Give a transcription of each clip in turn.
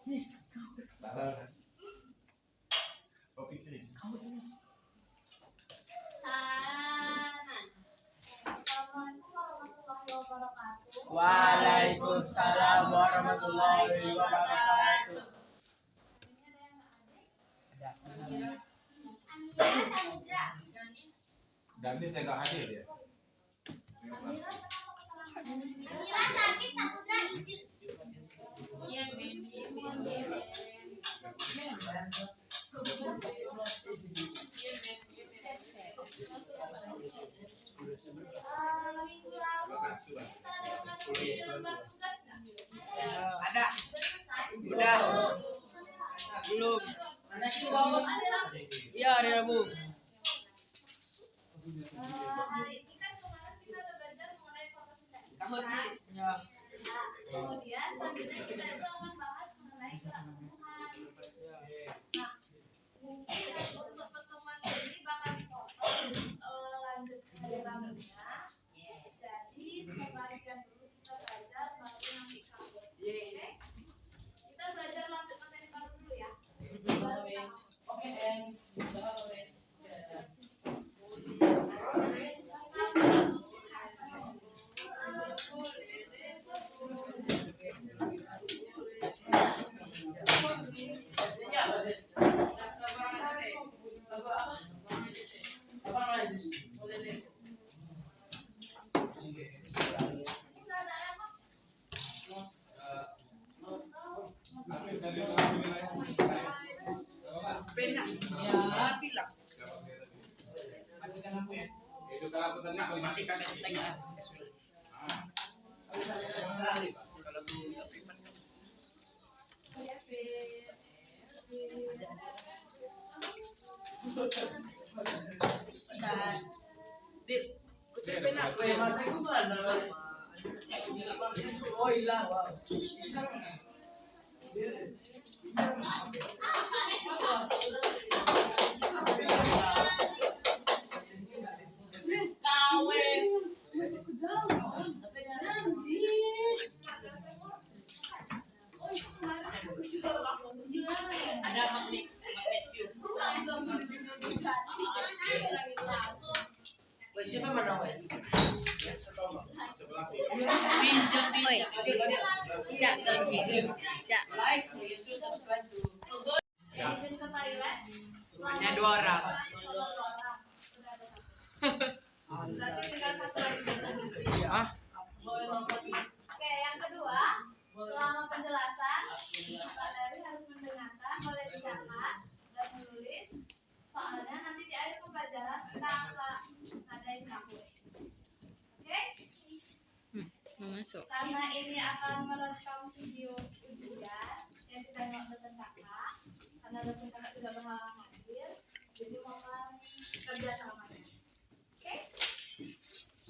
Yes. Kopi kering. Kau yes. Assalamualaikum warahmatullahi wabarakatuh. Waalaikumsalam warahmatullahi wabarakatuh. Ada. Amira Samudra. Danis nggak hadir ya? Amira sakit, Samudra izin. Minggu lalu kita ada lembar tugas nggak? Ada. Selesai? Udah. Belum. Ada Rabu. Iya, hari Rabu. Hari ini kan kemarin kita udah belajar mengenai fotosintesis. Kahutnis. Ya. Nah, kemudian selanjutnya kita itu akan bahas mengenai gerak tumbuhan. Nah, mungkin untuk pertemuan ini bakal dipotong lanjut ke hari Rabunya. Jadi sebagian dulu kita belajar baru nanti sambung. Oke? Kita belajar lanjut materi baru dulu ya. Oke, Itu kalau petani matikan tengah. Dit, kucing penak ko ya. Oh, hilang. Wow. Ada magnesium. Siapa mana weh? sebelah Pinjam. Like, Yesus subscribe to. Izin ke toilet. Hanya 2 orang. Berarti tinggal satu lagi. Iya. Oke, yang kedua, selama penjelasan, Pak harus mendengarkan, boleh dicatat dan menulis. Soalnya nanti di akhir pembelajaran kita akan ngadain kamu. Oke? Masuk. Karena ini akan merekam video ujian yang ditengok dosen kakak, karena dosen kakak juga berhalangan hadir, jadi mohon kerjasamanya. Oke?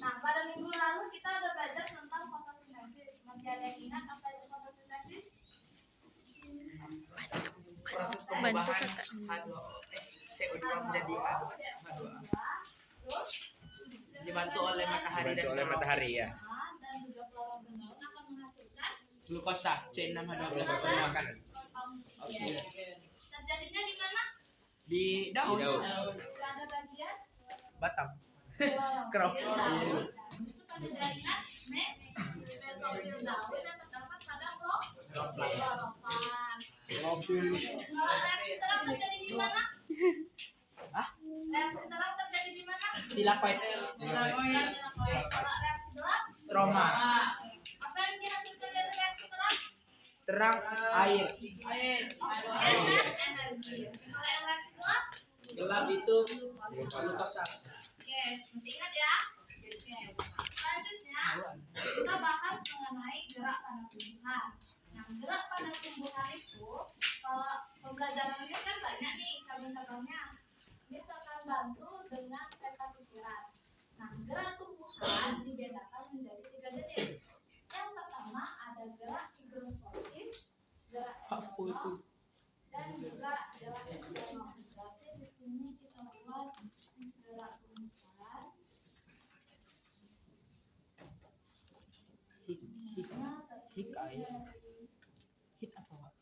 Nah, pada minggu lalu kita udah belajar tentang fotosintesis. Masih ada yang ingat apa itu fotosintesis? Proses Bantu perubahan kakak. H2O CO2 menjadi H2A. Terus Dibantu oleh matahari dan matahari ya. dan juga flora berdaun akan menghasilkan Glukosa C6H12 oksigen. terjadinya di mana? Di daun. Pada bagian Batang. klorofil Kerop. daun. Itu pada jaringan mesofil daun yang terdapat pada klorofil. Kalau reaksi terang terjadi di mana? Reaksi terang terjadi di mana? Tilakoid. Kalau reaksi gelap? Stroma. Apa yang dihasilkan dari reaksi terang? Terang air. Energi. Kalau yang reaksi gelap? Gelap itu glukosa. Oke, masih ingat ya? Oke. Selanjutnya kita bahas mengenai gerak pada tumbuhan. Nah, gerak pada tumbuhan itu kalau pembelajaran ini kan banyak nih cabang-cabangnya. Bisa akan bantu dengan peta pikiran. Nah, gerak tumbuhan dibedakan menjadi 3 jenis. Yang pertama ada gerak higroskopis, gerak endotop, dan juga gerak eksternal. Berarti di sini kita buat gerak tumbuhan. Hik apa, Pak?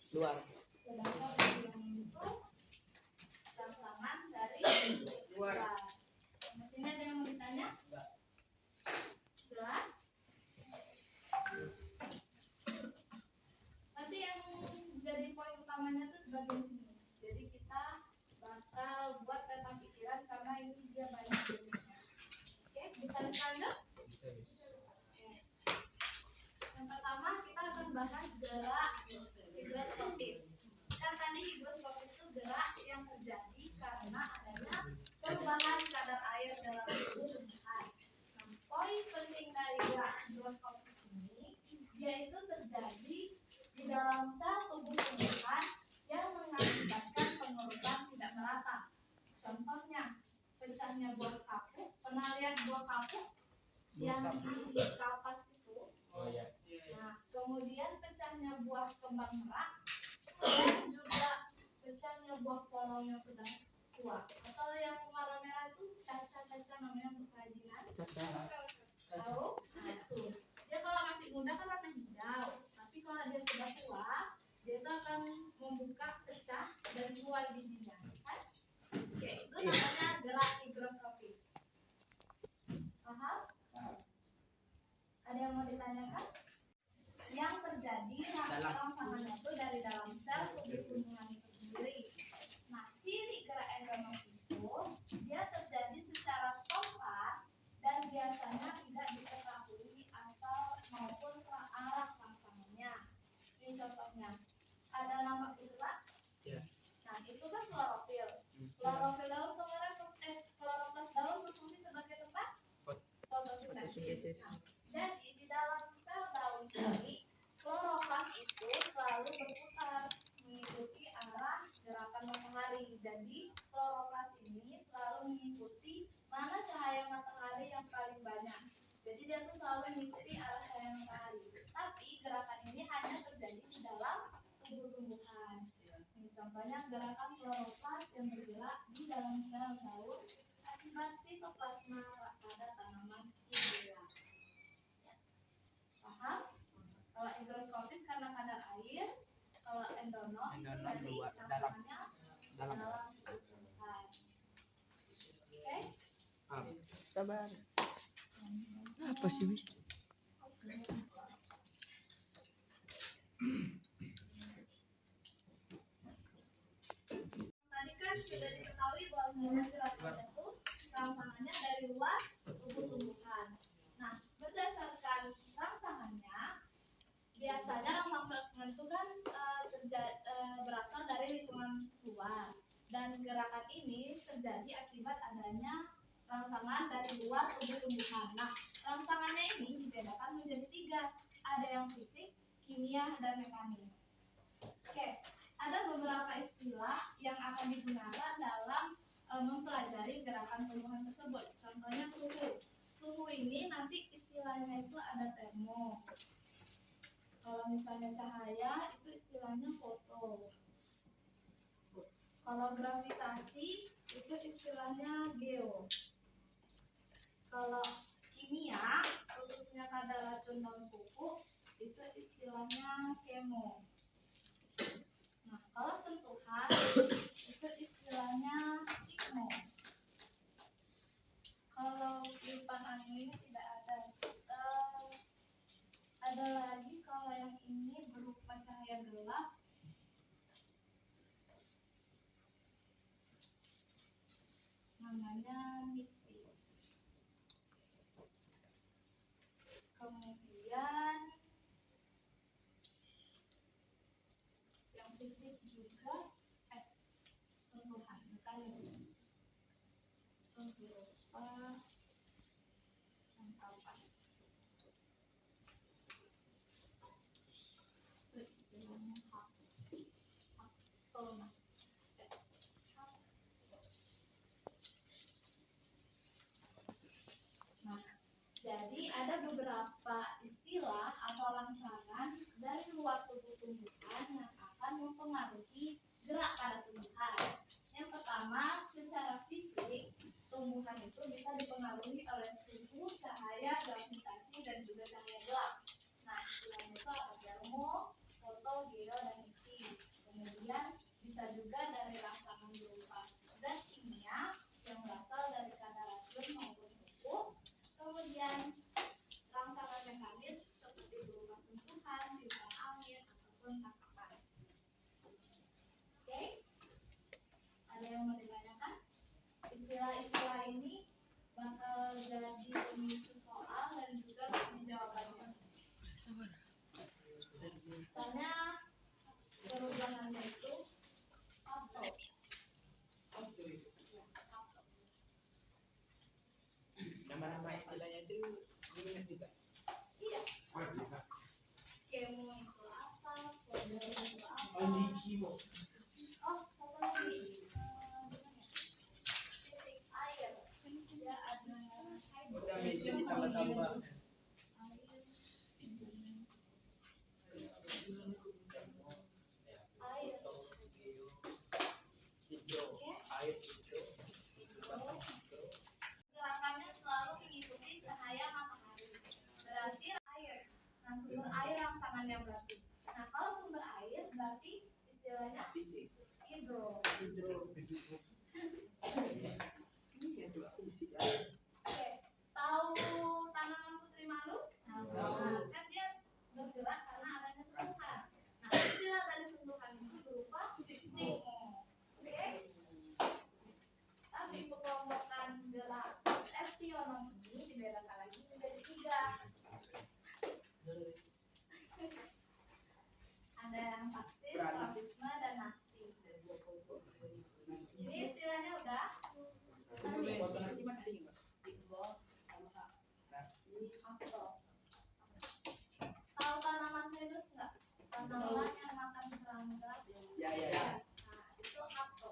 luar. Sedangkan yang itu rangsangan dari luar. Di sini ada yang mau ditanya? Jelas? Nanti yang jadi poin utamanya tuh di bagian sini. Jadi kita bakal buat peta pikiran karena ini dia banyak jenisnya. Oke, bisa dilanjut? Oke. Yang pertama kita akan bahas gerak higroskopis. Kan tadi higroskopis itu gerak yang terjadi karena adanya perubahan kadar air dalam tubuh tumbuhan. Nah, poin penting dari gerak higroskopis ini, yaitu terjadi di dalam sel tubuh tumbuhan yang mengakibatkan pengurusan tidak merata. Contohnya, pecahnya buah kapuk. Pernah lihat buah kapuk yang di kapas itu? Nah, kemudian pecahnya buah kembang merak dan juga pecahnya buah polong yang sudah tua. Atau yang warna merah itu caca-caca namanya untuk kerajinan. Tahu? Nah, itu. Dia kalau masih muda kan warna hijau, tapi kalau dia sudah tua, dia itu akan membuka, pecah dan keluar bijinya. Kan? Oke, itu namanya gerak higroskopis. Paham? Ada yang mau ditanyakan? Yang terjadi rangsangan itu dari dalam sel tubuh tumbuhan itu sendiri. Nah, ciri gerak endonom itu dia terjadi secara spontan dan biasanya tidak diketahui asal maupun arah rangsangannya. Ini contohnya, ada nama bergerak. Nah, itu kan klorofil. Klorofil daun kloroplas daun berfungsi sebagai tempat fotosintesis. Nah, jadi di dalam sel daun ini kloroplas itu selalu berputar mengikuti arah gerakan matahari. Jadi kloroplas ini selalu mengikuti mana cahaya matahari yang paling banyak. Jadi dia tuh selalu mengikuti arah cahaya matahari. Tapi gerakan ini hanya terjadi di dalam tubuh tumbuhan. Ini contohnya gerakan kloroplas yang bergerak di dalam sel daun akibat sitoplasma pada tanaman hidrola. Paham? Kalau higroskopis karena kadar air, kalau endonom itu dari rangsangannya dalam tubuh tumbuhan. Oke? Sabar. Apa sih, Miss? Tadi kan sudah diketahui bahwa gerakan itu rangsangannya dari luar tubuh tumbuhan. Nah, berdasarkan rangsangannya, biasanya rangsangan itu kan berasal dari lingkungan luar, dan gerakan ini terjadi akibat adanya rangsangan dari luar tubuh tumbuhan. Nah, rangsangannya ini dibedakan menjadi 3, ada yang fisik, kimia, dan mekanis. Oke, ada beberapa istilah yang akan digunakan dalam mempelajari gerakan tumbuhan tersebut. Contohnya suhu. Suhu ini nanti istilahnya itu ada termo. Kalau misalnya cahaya itu istilahnya foto. Kalau gravitasi itu istilahnya geo. Kalau kimia, khususnya kadar racun daun pupuk, itu istilahnya kemo. Nah, kalau sentuhan itu istilahnya ikmo. Kalau lipan angin ini tidak ada. Ada lagi kalau yang ini berupa cahaya gelap. Namanya MIPI. Kemudian yang fisik juga sentuhan mekanis itu berupa tangkapan. Itu istilahnya haktomas. Nah, jadi ada beberapa istilah atau rangsangan dari luar tubuh tumbuhan yang akan mempengaruhi gerak pada tumbuhan. Yang pertama, secara fisik, tumbuhan itu bisa dipengaruhi oleh suhu, cahaya, gravitasi, dan juga cahaya gelap. Nah, istilahnya itu ada termo, foto, geo, dan iklim. Misalnya perubahannya itu atau Nama-nama istilahnya itu ingat juga. iya. Wajib lah. Kemo itu apa? Kemo itu apa? Kimo. Oh, satu lagi. Titik air. Dia ada Udah bisa ditambah-tambah. air. Hidro, air hidro. Gerakannya selalu mengikuti cahaya matahari. Berarti air. Nah, sumber air rangsangannya berarti. Nah, kalau sumber air berarti istilahnya Fisik. hidro. Hidro. Ini yang juga fisik. Oke, tahu tanaman putri malu? Nah, kan dia bergerak karena adanya sentuhan. Nah, istilah dari sentuhan itu berupa timo. Oke? Tapi pengelompokan gerak epsilon ini dibedakan lagi menjadi 3. Ada yang taksis, tropisme, dan nasti. Ini istilahnya udah. Foto nasi mana ini, Mas? Nasi. Apel. Tahu tanaman pinus nggak? Tanaman yang makan serangga. Ya. Nah, itu apel.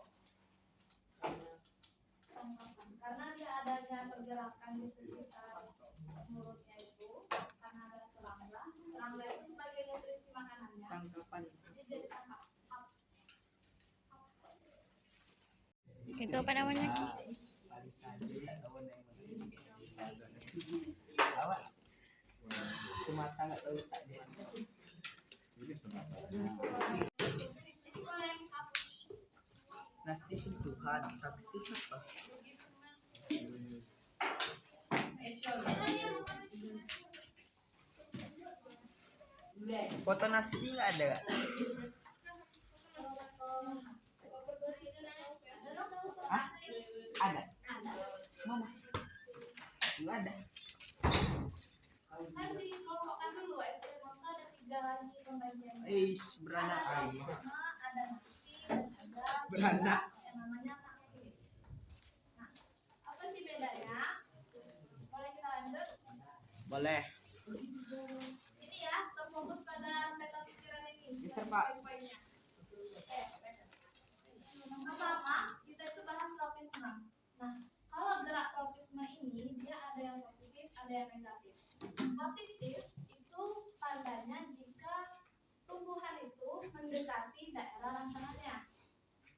Tangkapan. Karena dia adanya pergerakan di sekitar mulutnya itu, karena ada serangga. Serangga itu sebagai nutrisi makanannya. Tangkapan. Jadi jadi tangkap. Itu apa namanya? Awak semata nggak tahu tak dia. Ini sebenarnya. Ini kalau yang satu. Nasti sentuhan, taksis apa? Foto nasti nggak ada nggak? Hah? Ada? Mana? Nggak ada. Kan dikelompokkan dulu, eskimo itu ada 3 lagi pembagiannya. Beranak Ada air. tropisme, ada nasti, ada Beranak. yang namanya taksis. Nah, apa sih bedanya? Boleh kita lanjut? Boleh. Ini ya, terfokus pada peta pikiran ini. Geser, Pak. Poin-poinnya. Yang pertama, kita itu bahas tropisme. Nah, kalau gerak tropisme ini, dia ada yang positif, ada yang negatif. Positif itu tandanya jika tumbuhan itu mendekati daerah rangsangannya.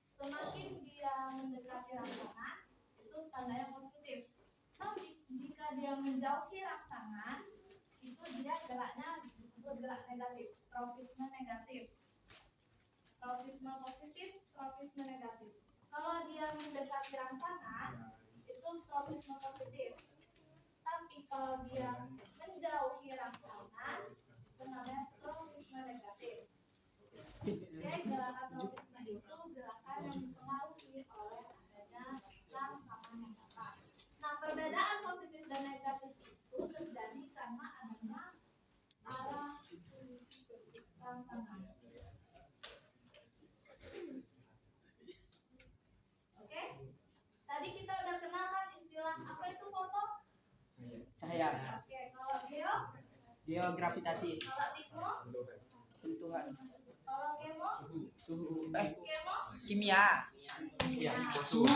Semakin dia mendekati rangsangan, itu tandanya positif. Tapi jika dia menjauhi rangsangan, itu dia geraknya disebut gerak negatif, tropisme negatif. Tropisme positif, tropisme negatif. Kalau dia mendekati rangsangan, itu tropisme positif. Tapi kalau dia menjauhi rangsangan, itu namanya tropisme negatif. Oke, gerakan tropisme itu gerakan yang dipengaruhi oleh adanya rangsangan yang datar. Nah, perbedaan positif dan negatif itu terjadi karena adanya arah rangsangan. Oke, tadi kita udah kenal kan istilah apa itu foto? Cahaya. Oke, kalau geo, Geogravitasi. kalau tikmo, Sentuhan. kalau kemo, Suhu. kemo, Kimia. kimia. Suhu.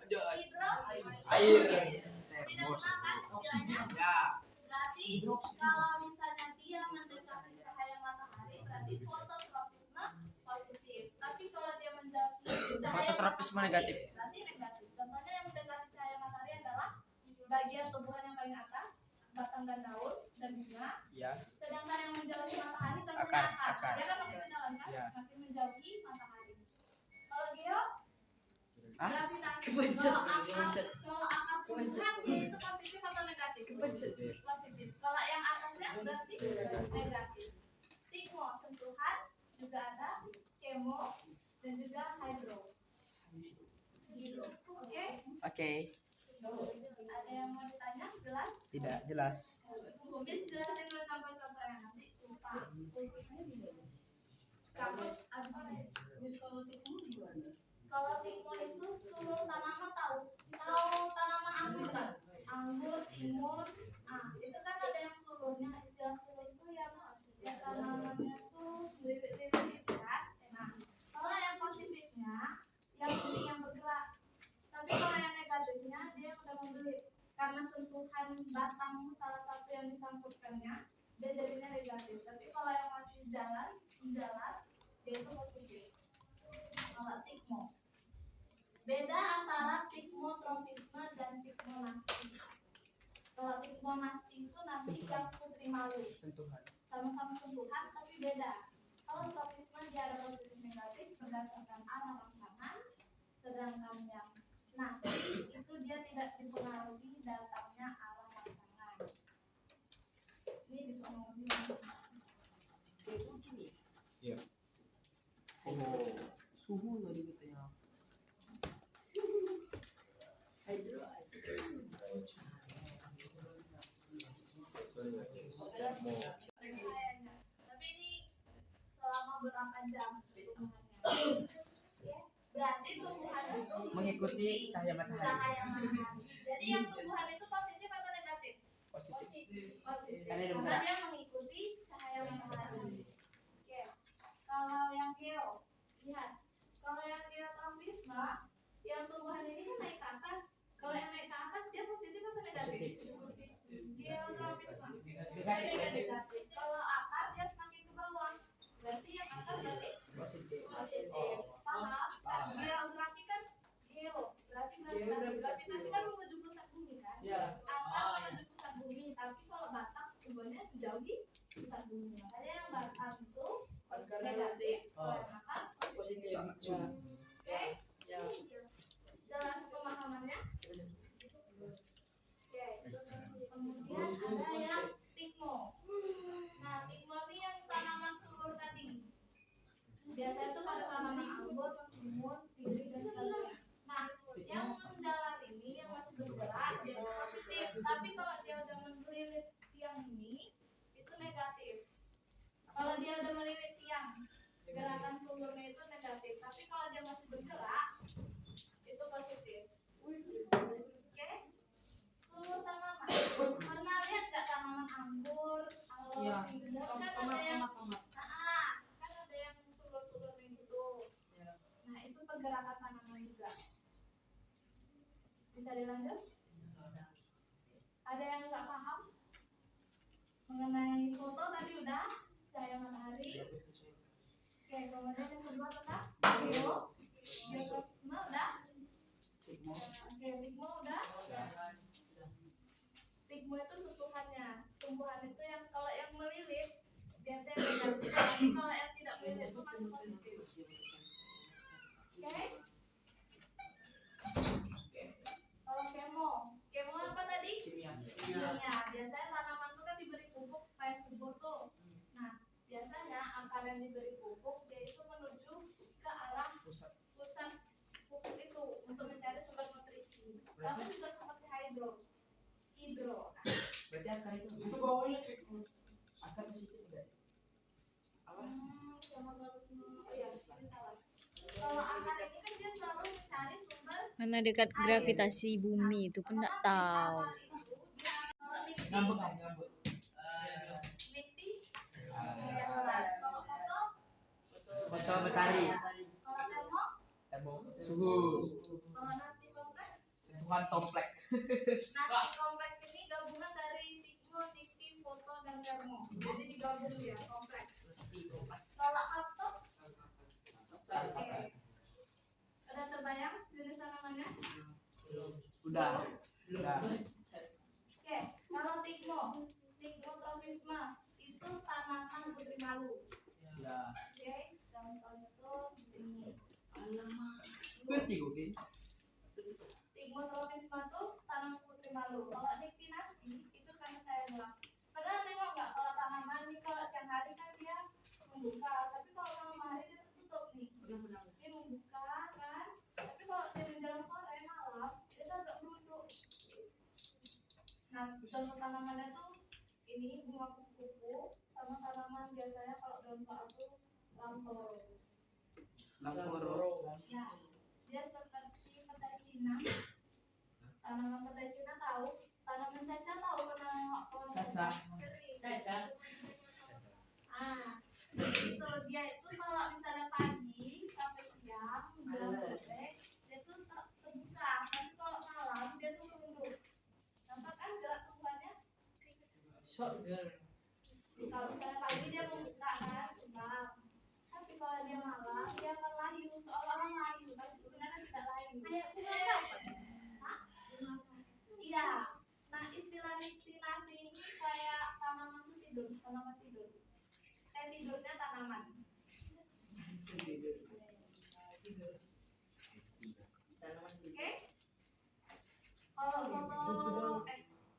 Hidro, Air. tidak kenal kan istilahnya? Ya. Berarti kalau misalnya dia mendekati cahaya matahari, berarti fototropisme positif. Tapi kalau dia menjauhi cahaya Fototropisme matahari, negatif. berarti negatif. Contohnya yang mendekati cahaya matahari adalah bagian tumbuhan yang paling atas, batang dan daun dan bunga. Ya. Sedangkan yang menjauhi matahari contohnya Akar, akar. akar. Dia kan makin ke dalam kan? Ya. Makin menjauhi matahari. Kalau geo, Hah? gravitasi. Kebencet, Kalau akar tumbuhan itu positif atau negatif? Positif. Kalau yang atasnya berarti negatif. Tikmo sentuhan juga ada, kemo dan juga hidro. Oke? Oke. Ada yang mau ditanya? Jelas? Tidak jelas. Bis jelasin dulu contoh-contohnya nanti lupa. kabut abis ini. Kalau timun gimana? Kalau timun itu sulur tanaman, tahu tanaman anggur kan? Anggur, timun, itu kan ada yang sulurnya. Istilah sulur itu yang tanamannya tuh lirik-lirik gitu kan. Nah, kalau yang positifnya yang bergerak. Tapi kalau yang negatifnya dia udah membelit karena sentuhan batang salah satu yang disangkutkannya, dia jadinya negatif. Tapi kalau yang masih menjalar, dia itu positif. Kalau tigmo, beda antara tigmotropisme dan tigmonasti. Kalau tigmonasti itu nanti yang putri malu, sama-sama sentuhan tapi beda. Kalau tropisme dia ada positif negatif berdasarkan arah rangsangan, sedangkan yang nasti itu dia tidak dipengaruhi datangnya arah rangsangan. Ini dipengaruhi Itu gini. Iya. Suhu tadi gitu ya. Hydro. kayaknya. Tapi ini selama berapa jam tumbuhannya? Ya, berarti tumbuhan itu Mengikuti cahaya matahari. cahaya matahari. Jadi yang tumbuhan itu positif atau negatif? Positif. Positif. Karena dia Karena bergerak. dia mengikuti cahaya matahari. Oke. Kalau yang geo, lihat. Kalau yang geotropisme, yang tumbuhan ini kan naik ke atas. Kalau yang naik ke atas dia positif atau negatif? Positif. Geotropisme. Negatif. Negatif. Kalau akar dia semakin ke bawah. Berarti yang akar berarti Positif. positif. Paham? Geografi kan geo. Berarti gravitasi. Gravitasi kan menuju pusat bumi kan? Ya. Akar menuju pusat bumi. Tapi kalau batang tumbuhnya menjauhi pusat bumi. Makanya yang batang itu negatif. Kalau yang akar Positif. oke? Ya. Jelas pemahamannya? Oke. Kemudian ada yang tigmo. Nah, tigmo ini yang tanaman sulur tadi. Biasanya itu pada tanaman anggur, timun, sirih dan sebagainya. Nah, yang menjalar ini yang masih bergerak dia itu positif. Tapi kalau dia udah melilit tiang ini itu negatif. Kalau dia udah melilit tiang, gerakan sulurnya itu negatif. Tapi kalau dia masih bergerak itu positif. Oke? Sulur tanaman. Pernah lihat nggak tanaman anggur, Iya. timun kan ada yang kan ada yang sulur-sulur kayak gitu. Nah, itu pergerakan tanaman juga. Bisa dilanjut? Ada yang nggak paham mengenai foto tadi udah cahaya matahari. Oke, kemudian yang kedua tentang geotropisme udah. Oke, tigmo udah. Tigmo itu sentuhannya. Tumbuhan itu yang kalau yang melilit dia teh negatif. Tapi kalau yang tidak melilit itu masih positif. Oke? Kalau kemo apa tadi? Kimia. Kimia. Biasanya tanaman itu kan diberi pupuk supaya subur tuh. Nah, biasanya akar yang diberi pupuk dia itu menuju ke arah Pusat. pupuk itu untuk mencari sumber nutrisi. Sama juga seperti hidro. Berarti akar itu. Itu bawahnya kayak Akar positif enggak? Apa? Sama semua. Oh iya, ini salah. Kalau akar ini kan dia selalu mencari sumber Mana dekat gravitasi bumi itu pun enggak tahu. Ngambek. Nifty. Kalau foto, Foto matahari. kalau Tembok. Suhu. kalau nasti kompleks. Sentuhan tomplek. Nasti kompleks ini gabungan dari tigmo, nifty, foto, dan termo. Jadi digabung ya kompleks. Kalau laptop, oke. Udah terbayang jenis tanamannya? Udah. Oke, kalau tigmotropisme itu tanaman putri malu. Ya. Oke, contohnya tuh seperti ini. Berarti gue. Tigmotropisme tuh tanaman putri malu. Kalau nyctinasti itu karena saya bilang. Padahal nengok nggak kalau tanaman nih kalau siang hari kan dia membuka, tapi kalau malam hari dia tertutup nih. Dia membuka kan, tapi kalau dia menjelang sore malam dia tuh agak merunduk. Nah, contoh tanamannya tuh ini bunga kupu-kupu sama tanaman biasanya kalau dalam soal tuh Langkoro. Ya, dia seperti petai Cina. Tanaman petai Cina tahu? Tanaman caca tahu pernah pohon caca? Caca. Itu dia itu kalau misalnya pagi sampai siang menjelang sore dia tuh terbuka, tapi kalau malam dia tuh merunduk. Nampak kan gerak tumbuhannya? Kalau misalnya pagi dia membuka kan, kembang. Tapi kalau dia malam dia akan layu, seolah-olah layu, tapi sebenarnya tidak layu. Kayak bunga apa? Hah? Iya. Nah istilah destinasi ini kayak tanaman tidur, tanaman tidur. Tidurnya tanaman. Oke?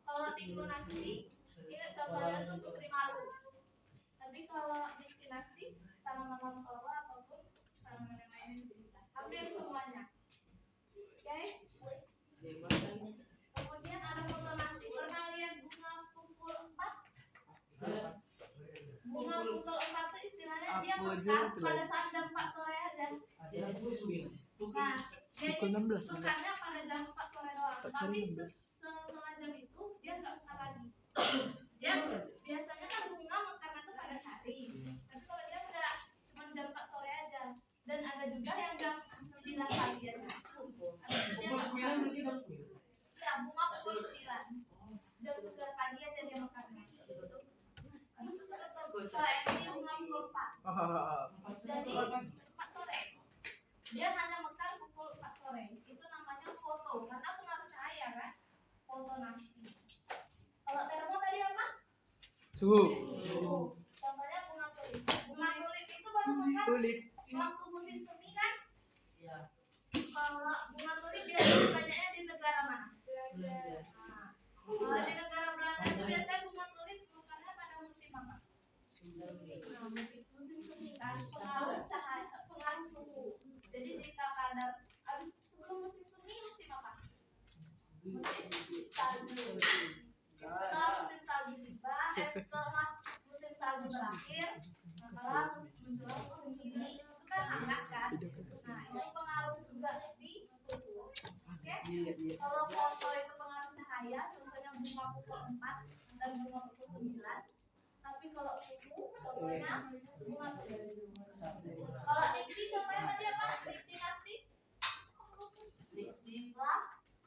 Kalau tikunasi, ini contohnya tuh putri malu. Tapi kalau destinasi, tanaman langkoro ataupun tanaman yang lain itu bisa. Hampir semuanya. Oke? Kemudian ada foto nasi. Pernah lihat bunga pukul 4? Bunga pukul 4 itu istilahnya dia mekar pada saat jam 4 sore aja. Nah, dia mekarnya pada jam 4 sore doang. Tapi setelah jam itu dia nggak mekar lagi. Dia biasanya kan bunga mekarnya itu pada hari. Tapi kalau dia nggak, cuma jam 4 sore aja. Dan ada juga yang jam 9 pagi aja. Pukul 9 berarti jam 9? Ya, bunga pukul 9. Jam 9 pagi aja dia mekarnya. Kalau yang ini bunga pukul 4. Jadi 4 sore. Dia hanya mekar pukul 4 sore. Itu namanya foto karena pengaruh cahaya kan. Foto nasti. Kalau termo tadi apa? Suhu. Contohnya bunga tulip. Bunga tulip itu baru mekar waktu musim semi kan? Iya. Kalau bunga tulip biasanya banyaknya di negara mana? Nah, kalau di negara Belanda itu biasanya bunga tulip mekarnya pada musim apa? Nah, musim semi kan, pengaruh cahaya, pengaruh suhu. Jadi jika kadar sebelum musim semi musim apa? Musim salju. Setelah musim salju tiba, setelah musim salju berakhir, maka menjelang musim semi itu kan hangat kan? Nah, ini pengaruh juga di suhu. Oke? Kalau foto itu pengaruh cahaya, contohnya bunga pukul 4 dan bunga pukul 9. Tapi kalau suhu, contohnya bunga tulip. Kalau dikti, contohnya tadi apa? Dikti nasti?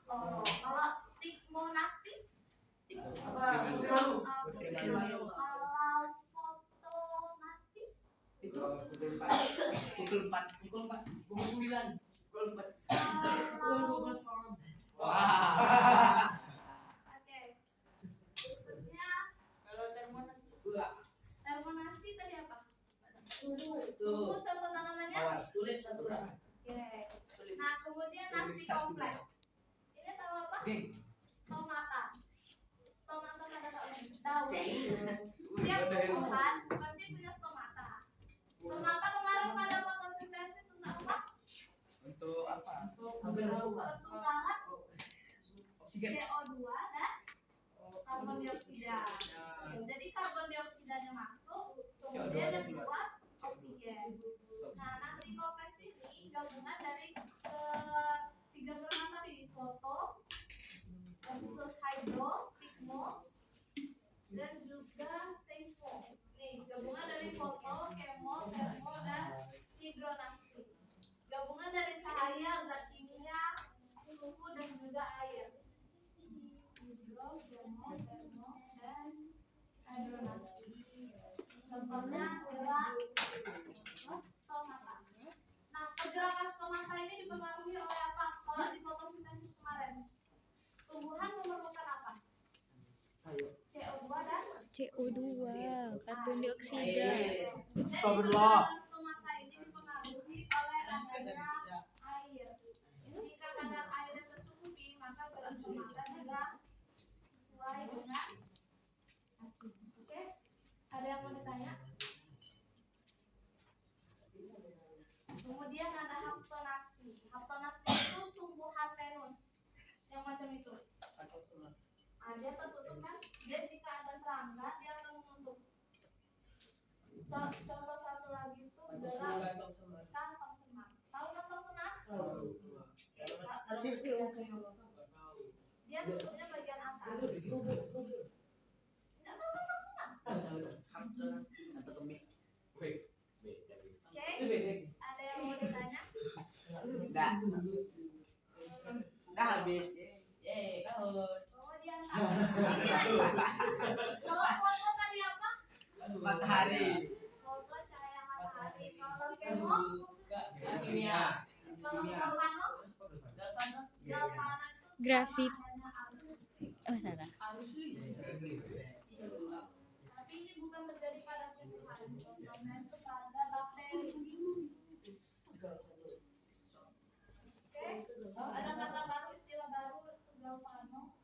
Loro. Kalau tikmonasti? Kalau foto nasti? Pukul 4. Pukul 9. Pukul 4. Pukul 12 malam. Wah. Oke. Berikutnya Kalau termonasti. termonasti tadi apa? Suhu contoh tanamannya? Tulip satu berapa? Oke. Nah, kemudian nasti kompleks. Ini tahu apa? Stomata. Stomata pada daun. Setiap tumbuhan pasti punya stomata. Stomata pengaruh pada fotosintesis untuk apa? Untuk apa? Untuk Pertukaran Oksigen. CO2 dan karbon dioksida. Jadi karbon dioksidanya masuk, kemudian yang keluar oksigen. Nah, nasti kompleks ini gabungan dari tiga gerakan tadi, foto, hydro, tikmo, dan juga seismo. Nih, gabungan dari foto, kemo, termo, dan hidronasti. Gabungan dari cahaya, zat kimia, suhu, dan juga air. Hidro, kemo, termo, dan hidronasti. Contohnya gerak stomata. Nah, pergerakan stomata ini dipengaruhi oleh apa? Kalau di fotosintesis kemarin, tumbuhan memerlukan apa? CO2 dan CO2, karbon dioksida. Astagfirullah. Stomata ini dipengaruhi oleh adanya air. Jika kadar airnya tercukupi, maka gerak stomata juga sesuai dengan hasil. Oke? Ada yang mau ditanya? Kemudian ada haptonasti. Haptonasti itu tumbuhan Venus yang macam itu. Dia tertutup kan? Dia jika ada serangga dia akan menutup. Contoh satu lagi itu gerak kantong senar. Tahu kantong senar? Dia tutupnya bagian atas. Enggak tahu kantong senar? Oke. Ada yang mau ditanya? Udah habis. Kemudian kalau foto tadi apa? Matahari. Foto cahaya matahari. Kalau kemo, Kimia. kalau galvano, galvano itu Grafit. hanya arus listrik. Oh, salah. Arus listrik. Tapi ini bukan terjadi pada tumbuhan, contohnya itu pada bakteri. Oke, ada kata baru, istilah baru galvano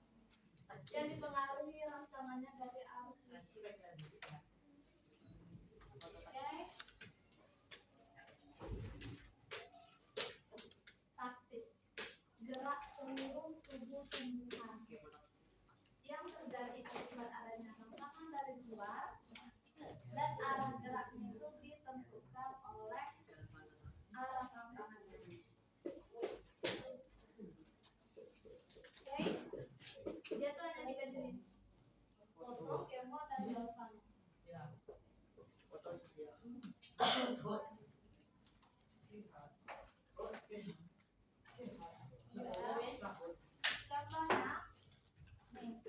yang dipengaruhi rangsangannya dari arus listrik. Oke. Taksis, gerak seluruh tubuh tumbuhan yang terjadi akibat adanya rangsangan dari luar dan arah geraknya itu ditentukan oleh arah rangsangannya. Oke, dia tuh ada 3 jenis: foto, kemo, dan galvano.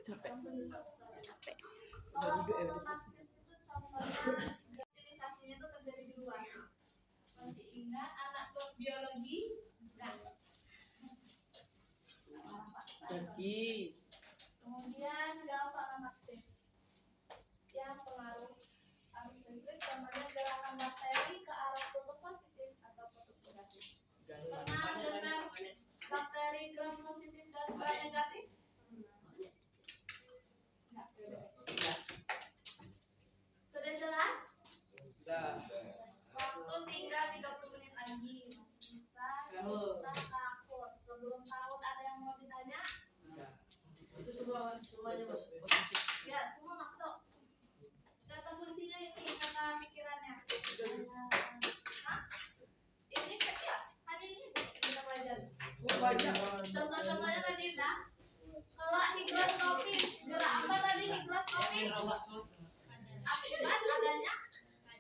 Contohnya, nih, kalau fototaksis itu contohnya utilisasinya itu terjadi di luar. Masih ingat anak kelas biologi? Enggak. Kemudian galvanomaksis yang pengaruh arus listrik, contohnya gerakan bakteri ke arah kutub positif atau kutub negatif. Pernah dengar bakteri gram positif dan gram negatif? Enggak. Sudah jelas? Waktu tinggal 30 menit lagi, masih bisa kita takut. Sebelum takut ada yang mau ditanya? Itu semuanya masuk. Ya, semua masuk. Kata kuncinya ini, kata pikirannya. Hah? Ini kan ya, hari ini kita pelajari. Contoh-contohnya tadi udah. Kalau higroskopis, gerak apa tadi higroskopis? Akibat adanya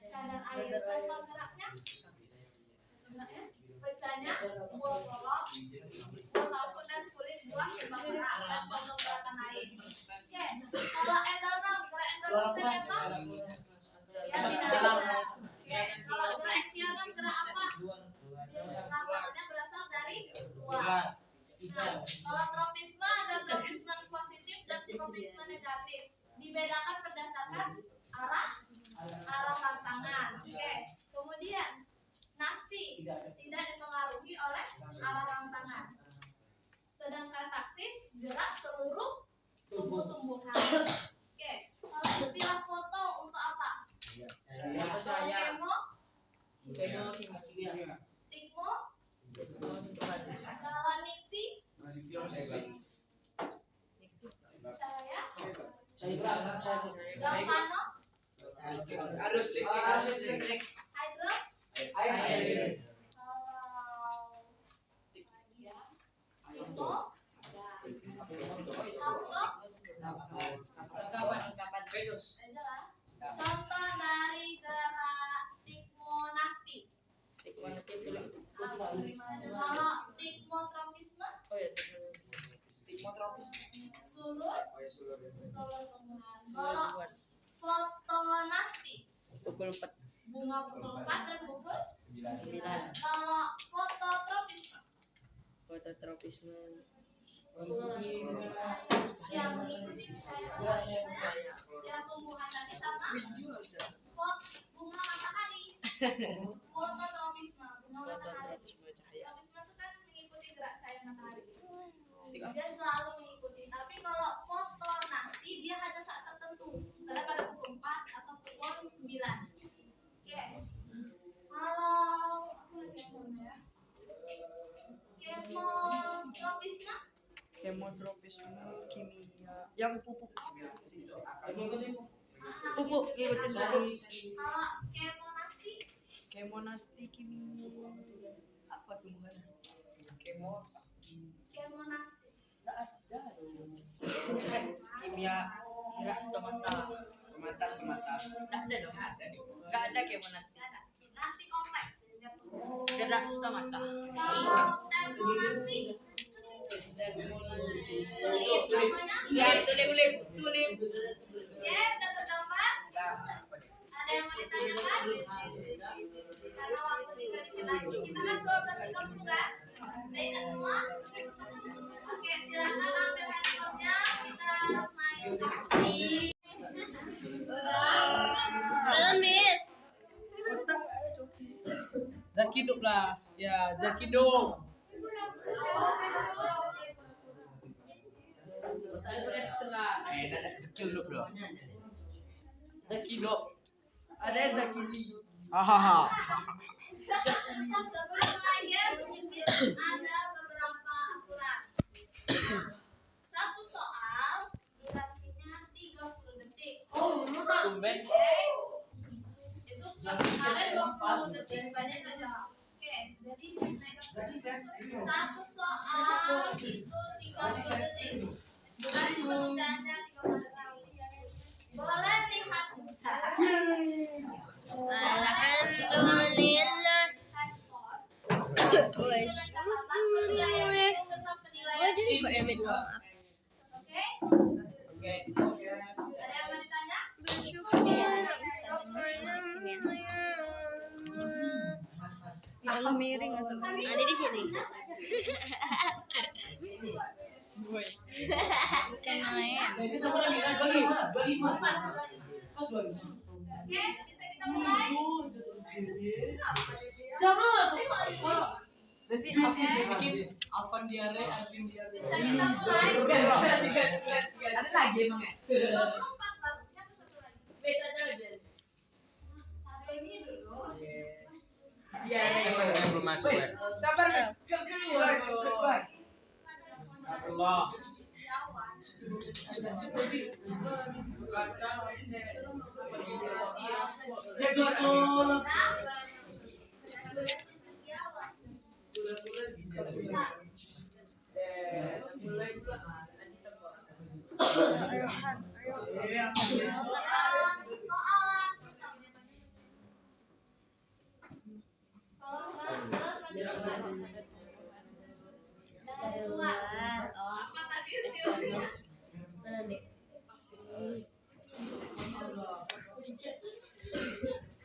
kadar air. Contoh geraknya? Pecahnya buah kolok, buah laut dan kulit buah kembang merah dan contoh gerakan air. Oke, kalau endonom, gerak endonom tadi apa? Ya tidak bisa. Oke, kalau gerak sionom gerak apa? Rangsangannya berasal dari luar. Nah, kalau tropisme ada tropisme positif dan tropisme negatif. Dibedakan berdasarkan arah rangsangan. Oke, kemudian nasti tidak dipengaruhi oleh arah rangsangan. Sedangkan taksis gerak seluruh tumbuh-tumbuhan. Oke, kalau istilah foto untuk apa? Kalau kemo, tikmo, kalau nikti, cahaya, galvano, Arus listrik. hidro, Air. kalau tikmo, hapto, jelas. Contoh dari gerak tikmonasti. Kalau tikmotropisme, sulur tumbuhan. Kalau fotonasti, bunga pukul 4 dan pukul 9. Kalau fototropisme, yang mengikuti cahaya yang tumbuhan tadi sama bunga matahari. Fototropisme, bunga matahari. Tropisme itu kan mengikuti gerak cahaya matahari. Dia selalu mengikuti. Tapi kalau fotonasti dia hanya saat tertentu, misalnya pada pukul 4 atau pukul 9. Oke. Kalau apa lagi yang sama ya? Kemotropisme, Kemotropisme kimia yang pupuk. ngikutin Pupuk, ngikutin pupuk. Kalau kemonasti, Kemonasti kimia. Apa tumbuhannya? Kemo. Kemonasti. Nggak ada. Kimia gerak stomata. Stomata. Nggak ada dong. Nggak ada kemonasti. Nasi kompleks. Gerak stomata. Kalau kemonasti tulip contohnya. Ya, tulip. Ya, udah tergambar. Ada yang mau ditanyakan? Karena waktu diprediksi lagi, kita kan 12.30 kan? Udah ingat semua? Oke, silakan ambil handphonenya. Kita main Belum, Miss. Zakiduk lah. Ya, Zakiduk. Zakiduk. Ada Zakili. Sebelum mulai game, ada beberapa aturan. Satu soal, durasinya 30 detik. Tumben. Oke. Itu kalian 20 detik, banyak aja. Oke, jadi satu soal itu 30 detik. Durasi pengerjaannya 30 detik. Boleh lihat Alhamdulillah. handphone. Wes. Oh, jadi kok Emit ngomong apa? Oke, Oke. ada yang mau ditanya? Ya Allah, miring astagfirullah. Ada di sini. Bukan main. Ini semua lagi bagi. Pas bagi. Oke, bisa kita mulai? Jangan tuh. Kalau nanti aku bikin Alvan diare, Alvin diare. Bisa kita mulai? Ada lagi emang ya? 24 baru. Siapa satu lagi? Bes aja aja. Satu ini dulu. Dia. Siapa yang belum masuk ya? Sabar, keluar. Allah.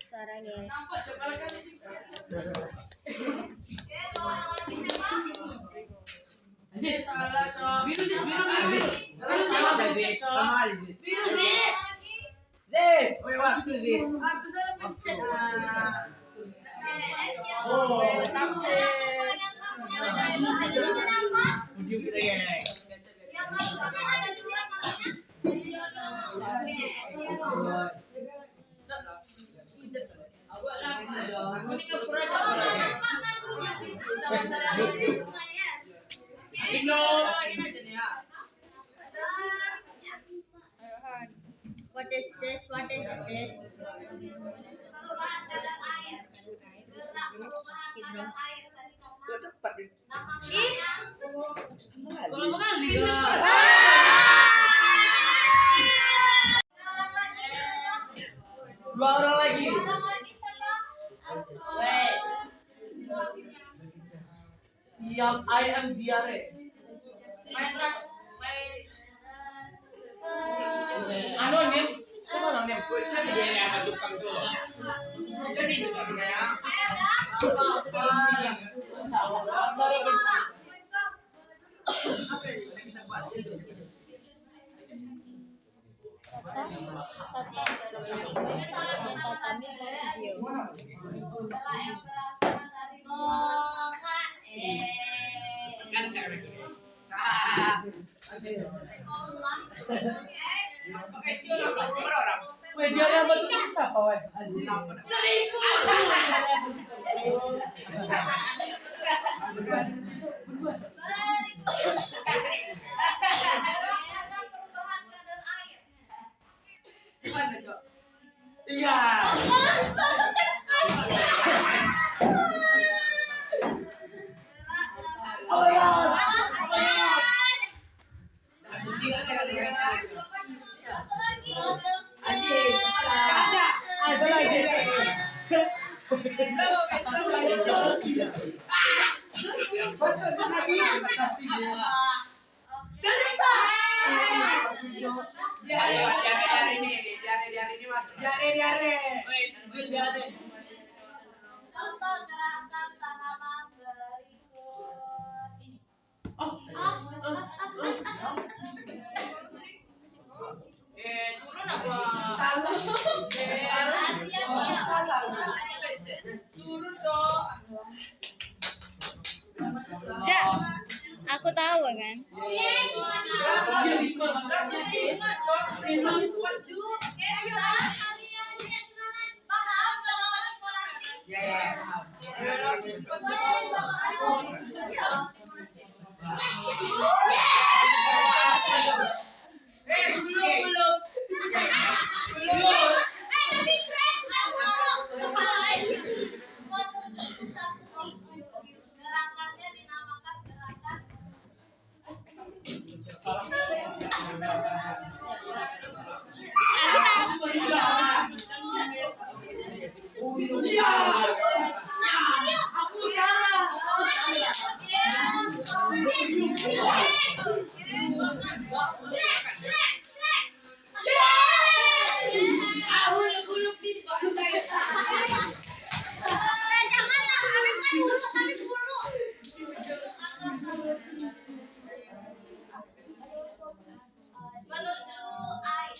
Suara guys. Aziz. Biru Ziz, biru Ziz. Biru Ziz. Zes. Biru Ziz. Aku salah pencet. What is this? What is this? Perubahan kadar air. Gerak perubahan kadar air tadi karena nama merahnya. Kalau kali ya. Dua orang lagi. Yang I am diare. Anonim. Semua anonim. Saya dia yang ada tukang tuh. Jadi itu kan ya. Kan cewek. Weh, dia yang baru siapa, weh? Seribu. Gimana, Cok? Iya. Contoh gerakan tanaman berikut ini. Turun apa? Turun dong. Cak, aku tahu kan. Gerakannya dinamakan gerakan menuju air.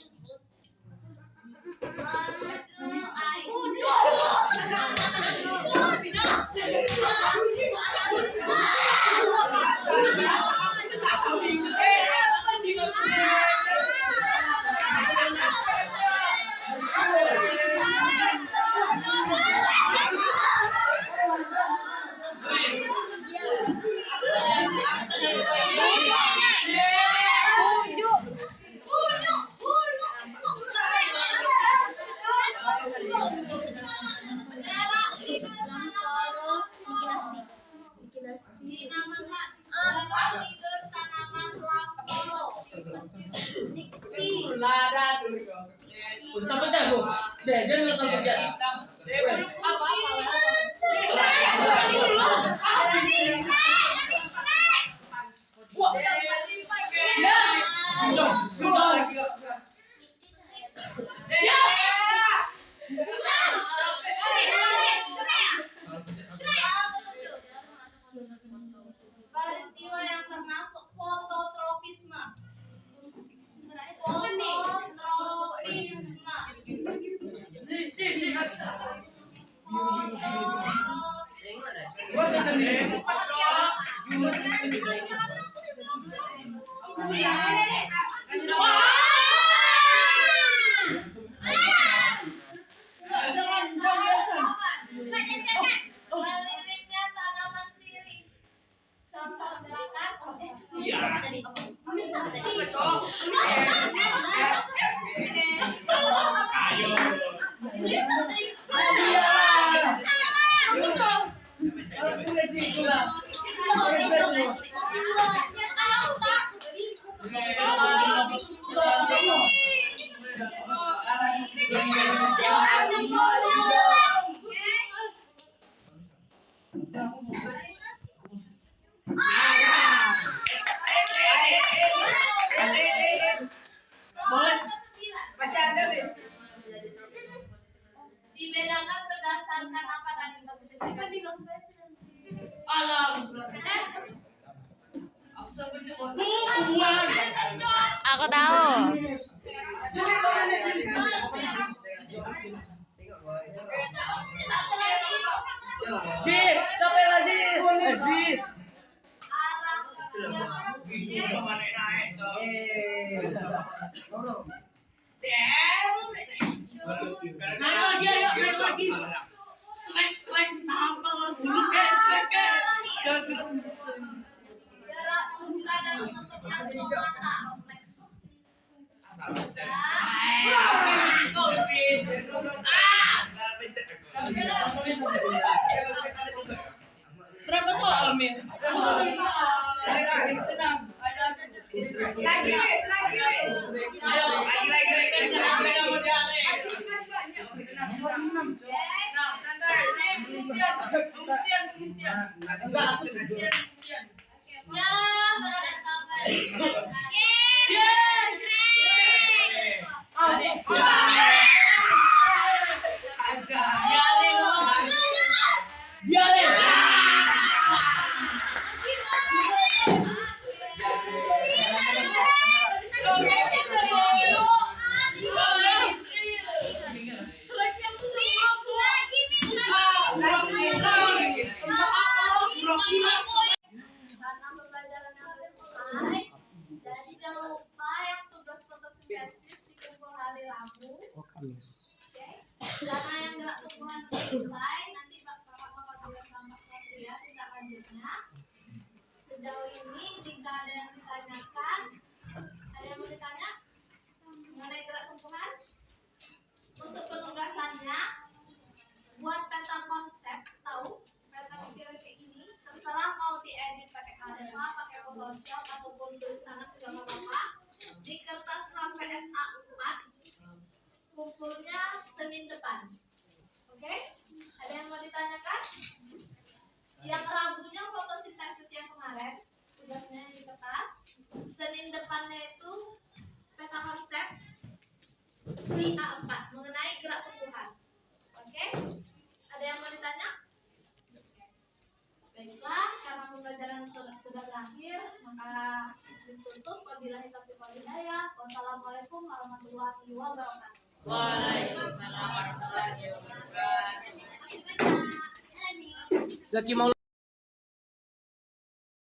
Tidur tanaman lamporo. Sampai jago. Deh, jangan sampai jago. Peristiwa yang termasuk fototropisme. Fototropisme. Meliriknya tanaman sirih. Contoh gerakan. Masih ada, Bis. Dibedakan berdasarkan apa tadi positif negatif? Aku tahu. Sis, capek lah sis. Sis. Gerak membuka dan menutupnya somata. Berapa soal, Miss? Lagi, Miss. Ayo, lagi. Masih banyak. 6. Standar. Karena pembelajaran yang selesai, jadi jangan lupa yang tugas fotosintesis dikumpul hari Rabu. Oke. Karena yang gerak tumbuhan selesai, nanti bapak bilang sama saya tindak lanjutnya. Sejauh ini jika ada yang ditanyakan, ada yang mau ditanya mengenai gerak tumbuhan? Untuk penugasannya, buat peta konsep, tahu peta pikiran kayak gini, terserah mau diedit pakai Canva, pakai Photoshop ataupun tulis tangan juga nggak apa-apa. Di kertas HVS A4, kumpulnya Senin depan. Oke? Ada yang mau ditanyakan? Yang Rabunya fotosintesis yang kemarin, tugasnya yang di kertas. Senin depannya itu peta konsep di A4 mengenai gerak tumbuhan. Oke? Ada yang mau ditanya? Baiklah, karena pembelajaran sudah berakhir, maka ditutup. Wabillahi taufiq wal hidayah. Wassalamualaikum warahmatullahi wabarakatuh. Waalaikumsalam warahmatullahi wabarakatuh. Terima kasih banyak. Zaki Maulana.